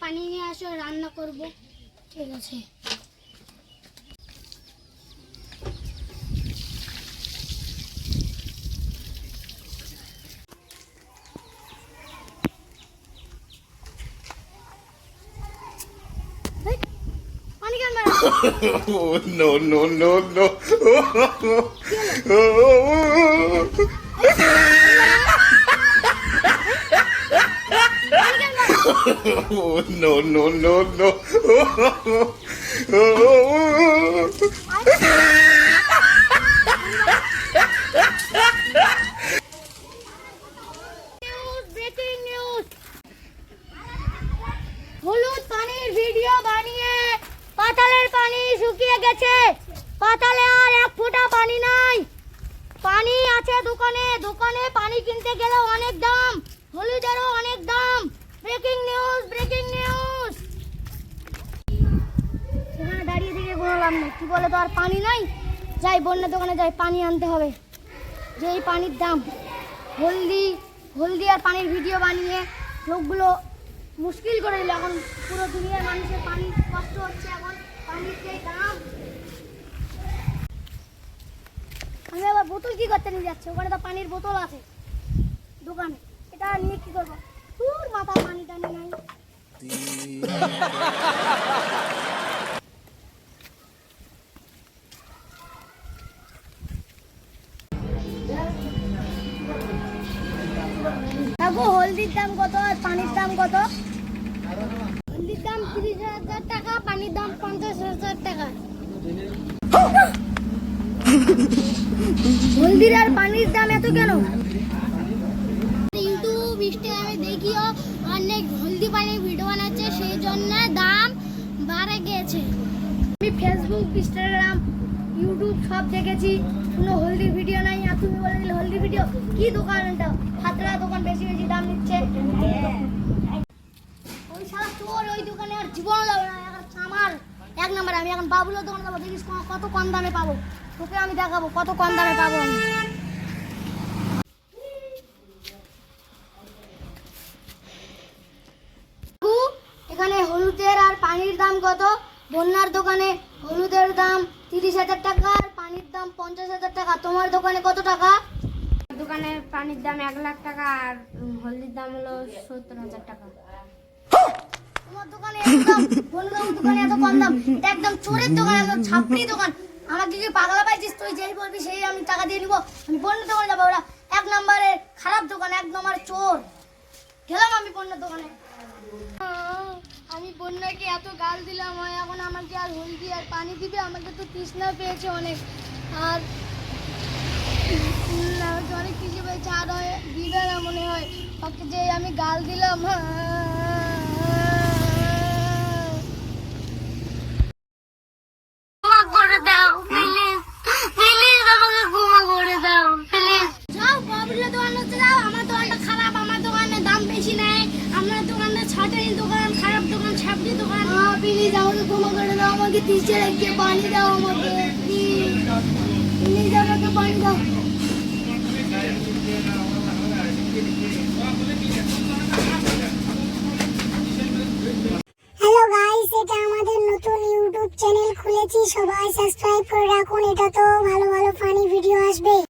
পানি নিয়ে আসো, রান্না করব। ঠিক আছে। পানি কেন মারা? No, no, no, no. No, no, no, no. Breaking news, হলুদ পানির ভিডিও বানিয়ে পাতালের পানি শুকিয়ে গেছে। পাতালে আর এক ফোঁটা পানি নাই। পানি আছে দোকানে, দোকানে পানি কিনতে গেলে অনেক দাম, হলুদেরও অনেক দাম। Breaking news, breaking news. সেখানে দাঁড়িয়ে থেকে কোনো লাভ নেই। কি বলে তো, আর পানি নাই। যাই বন্যার দোকানে যাই, পানি আনতে হবে। যেই পানির দাম, হলদি আর পানির ভিডিও বানিয়ে লোকগুলো মুশকিল করে দিল। এখন পুরো দুনিয়ার মানুষের পানি কষ্ট হচ্ছে। এখন পানির যে দাম। আমি আবার বোতল কি করতে নিয়ে যাচ্ছি? ওখানে তো পানির বোতল আছে দোকানে, এটা নিয়ে কি করবো? তোর মাথা পানি টানি নাই। কাকু, হলদির দাম কত আর পানির দাম কত? হলদির দাম 30,000 টাকা, পানির দাম 50,000 টাকা। হলদির আর পানির দাম এত কেন? ইউটিউব, ইনস্টাগ্রামে দেখিও অনেক হলদি পানির ভিডিও বানাচ্ছে, সেই জন্য দাম বাড়ে গেছে। আমি ফেসবুক, ইনস্টাগ্রাম, ইউটিউব সব দেখেছি, কোনো হলদির ভিডিও নাই। আর তুমি বলে দিলে হলদির ভিডিও। কি দোকানটা? হাতরা দোকান বেশি বেশি দাম নিচ্ছে। ওই সারা চোর, ওই দোকানে আর জীবন যাবে না। আমার এক নম্বরে আমি এখন বাবুলের দোকানে যাবো, দেখিস কত কম দামে পাবো। তোকে আমি দেখাবো কত কম দামে পাবো আমি। এখানে হলুদের আর পানির দাম কত? বন্যার দোকানে হলুদের দাম 30,000 টাকা আর পানির দাম 50,000 টাকা। তোমার দোকানে কত টাকা? দোকানে পানির দাম 1 লাখ টাকা আর হলদির দাম হলো 70,000 টাকা। তোমার দোকানে এত দাম, বন্যার দোকানে এত কম দাম? এটা একদম চোরের দোকান, একদম ছাপড়ি দোকান। আমাকে কি পাগলা পাইছিস তুই? যেই বলবি সেই আমি টাকা দিয়ে নিবো। আমি বন্যার দোকানে যাবো। ওরা এক নম্বরের খারাপ দোকান, এক নম্বরের চোর। গেলাম আমি বন্যার দোকানে। আমি বন্যাকে এত গাল দিলাম, হয় এখন আমাকে আর হলদি আর পানি দিবে? আমাকে তো তৃষ্ণা পেয়েছে অনেক, আর অনেক কিছু পেয়েছে, আর দিবে না মনে হয়। ওকে যে আমি গাল দিলাম। যাও বাবুলের দোকানে যাও, আমার দোকানটা খারাপ, আমার দোকানে দাম বেশি নেই, আমার দোকানে ছাটাই দোকান, খারাপ দোকান, ছাপড়ি দোকান। প্লিজ আমাকে ক্ষমা করে দাও, আমাকে তিসে রেখে পানি দাও, আমাকে প্লিজ আমাকে পানি দাও। হ্যালো গাইস, এটা আমাদের নতুন ইউটিউব চ্যানেল খুলেছি, সবাই সাবস্ক্রাইব করে রাখুন। এটা তো ভালো